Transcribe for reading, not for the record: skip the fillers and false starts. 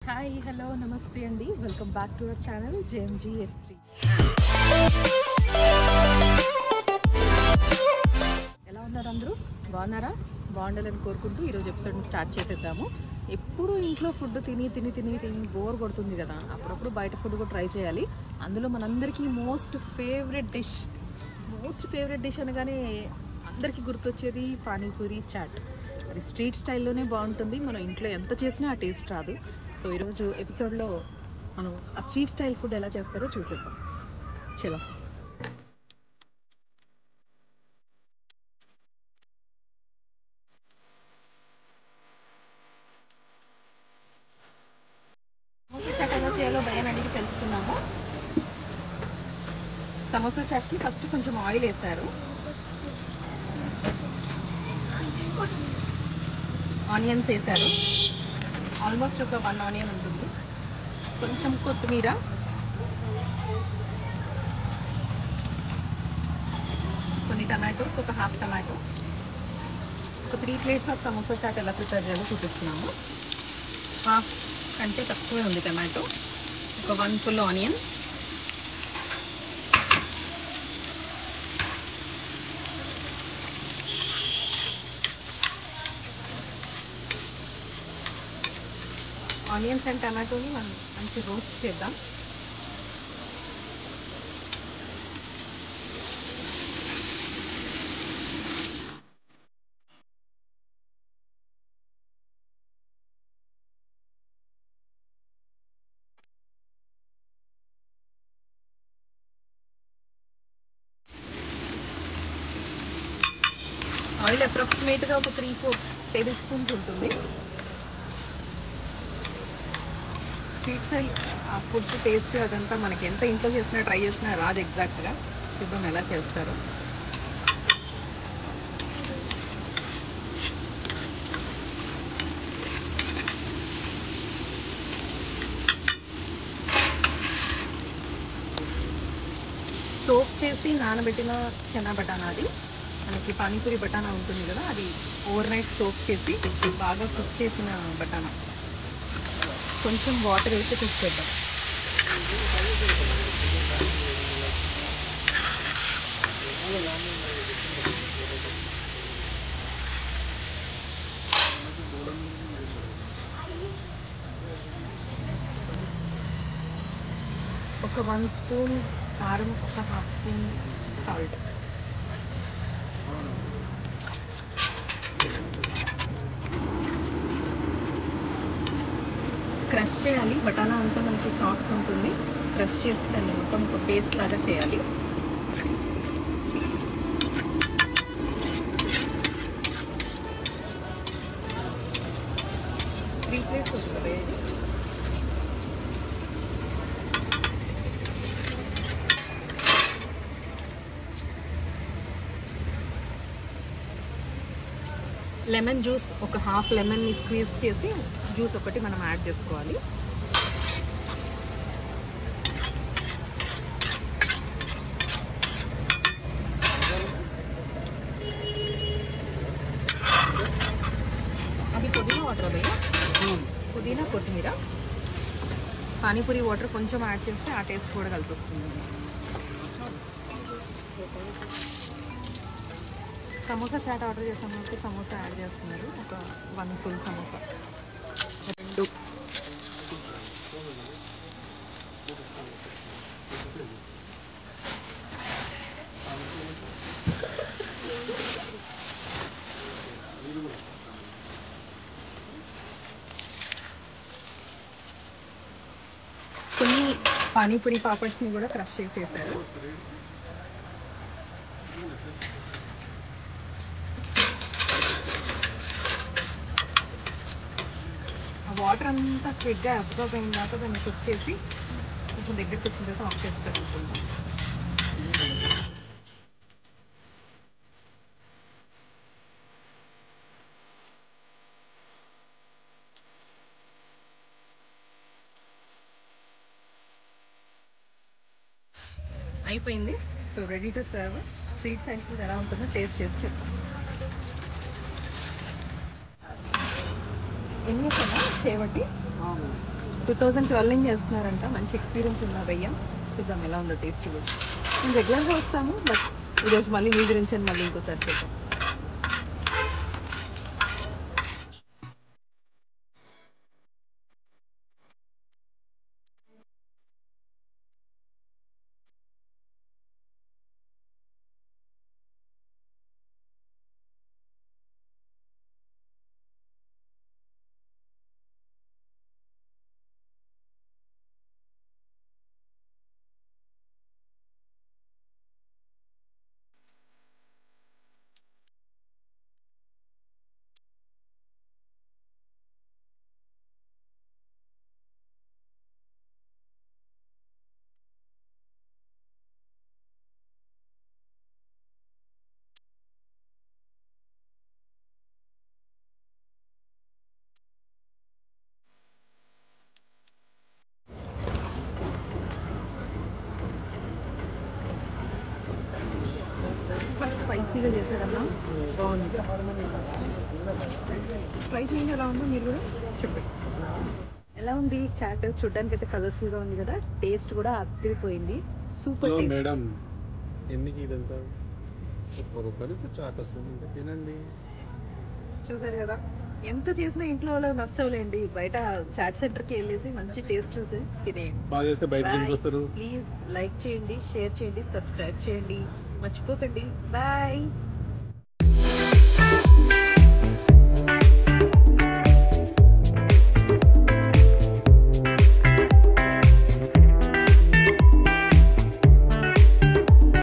Hi hello నమస్తే అండి, welcome back to our channel JMGF3. ఎలా ఉన్నారు అందరూ? బాగున్నారా? బాగుండాలని కోరుకుంటూ ఈరోజు ఎపిసోడ్ని స్టార్ట్ చేసేద్దాము. ఎప్పుడు ఇంట్లో ఫుడ్ తిని తిని తిని తిని బోర్ కొడుతుంది కదా, అప్పుడప్పుడు బయట ఫుడ్ కూడా ట్రై చేయాలి. అందులో మనందరికీ మోస్ట్ ఫేవరెట్ డిష్ అనగానే అందరికీ గుర్తొచ్చేది పానీపూరి చాట్. అది స్ట్రీట్ స్టైల్లోనే బాగుంటుంది, మనం ఇంట్లో ఎంత చేసినా ఆ టేస్ట్ రాదు. సో ఈరోజు ఎపిసోడ్లో మనం ఆ స్ట్రీట్ స్టైల్ ఫుడ్ ఎలా చేస్తారో చూసేద్దాం. చలో. సమోసా చాట్ ఎలా చేయాలో భయం అడిగి తెలుసుకున్నాము. సమోసా చాట్కి ఫస్ట్ కొంచెం ఆయిల్ వేసారు, ఆనియన్స్ వేసారు, ఆల్మోస్ట్ ఒక 1 ఆనియన్ ఉంటుంది, కొంచెం కొత్తిమీర, కొన్ని టమాటోస్, ఒక హాఫ్ టమాటో, ఒక 3 ప్లేట్స్ ఆఫ్ సమోసా చాట్ ఎలా ప్రిపేర్ చేయాలో చూపిస్తున్నాము. హాఫ్ కంటే తక్కువే ఉంది టమాటో, ఒక 1 ఫుల్ ఆనియన్, ఆనియన్స్ అండ్ టమాటోని మనం మంచి రోస్ట్ చేద్దాం. ఆయిల్ అప్రాక్సిమేట్గా ఒక 3-4 టేబుల్ స్పూన్స్ ఉంటుంది. స్ట్రీట్ స్టైల్ ఆ ఫుడ్ టేస్ట్ అదంతా మనకి ఎంత ఇంట్లో చేసినా ట్రై చేసినా రాదు ఎగ్జాక్ట్గా. చూద్దాం ఎలా చేస్తారో. సోప్ చేసి నానబెట్టిన చెనా బటానాది, మనకి పానీపూరి బటానా ఉంటుంది కదా, అది ఓవర్ నైట్ సోప్ చేసి బాగా కుక్ చేసిన బటానా. కొంచెం వాటర్ వేసి కుక్ చేద్దాం. ఒక 1 స్పూన్ కారం, ఒక హాఫ్ స్పూన్ సాల్ట్, క్రష్ చేయాలి. బటానా అంతా మనకి సాఫ్ట్ ఉంటుంది, క్రష్ చేసి దాన్ని మొత్తం ఒక పేస్ట్ లాగా చేయాలి. త్రీ ప్లేట్స్ వస్తుంది. లెమన్ జ్యూస్, ఒక హాఫ్ లెమన్ని స్క్వీజ్ చేసి జ్యూస్ ఒకటి మనం యాడ్ చేసుకోవాలి. అది పుదీనా వాటర్ భయ్య, పుదీనా కొత్తిమీర, పానీపూరి వాటర్ కొంచెం యాడ్ చేస్తే ఆ టేస్ట్ కూడా కలిసి వస్తుంది. సమోసా చాట్ ఆర్డర్ చేసాం కాబట్టి సమోసా యాడ్ చేస్తున్నారు. ఒక 1 ఫుల్ సమోసా, 2 కొన్ని పానీపూరి పాపడ్స్ని కూడా క్రష్ చేసేసారు. వాటర్ అంతా క్విక్గా అబ్జర్వ్ అయిన తర్వాత దాన్ని కుక్ చేసి కొంచెం దగ్గరికి వచ్చిన తర్వాత ఆఫ్ చేస్తారు. అయిపోయింది. So ready to serve. Street side food ఎలా ఉంటుందో టేస్ట్ చేసి చెప్తాం. ఎన్ని చేయబట్టి 2012 నుంచి చేస్తున్నారంట. మంచి ఎక్స్పీరియన్స్ ఉన్న భయ్య. చూద్దాం ఎలా ఉందో టేస్ట్ కూడా. మేము రెగ్యులర్గా వస్తాము, బట్ ఈరోజు మళ్ళీ మీ గురించి అని మళ్ళీ ఇంకోసారి చూద్దాం. స్పైసీగా చేశారన్నా, బాగుంది. ట్రై చేయండి, ఎలా ఉందో మీరు కూడా చెప్పండి. ఎలా ఉంది చాట్? చూడ్డానికి అయితే కలర్ఫుల్గా ఉంది కదా, టేస్ట్ కూడా అదిరిపోయింది. Super taste. మేడం ఎందుకు ఇదంతా ఒక్కొక్కరికి చాట్ వస్తుంది, తినండి. చూసారు కదా, ఎంత చేసినా ఇంట్లో వాళ్ళకి నచ్చవులేండి. బయట చాట్ సెంటర్కి వెళ్ళేసి మంచి టేస్ట్ చూసి తినేయండి. బాగా చేస్తే బయట వస్తారు. ప్లీజ్ లైక్ చేయండి, షేర్ చేయండి, సబ్స్క్రైబ్ చేయండి, మర్చిపోకండి. బాయ్.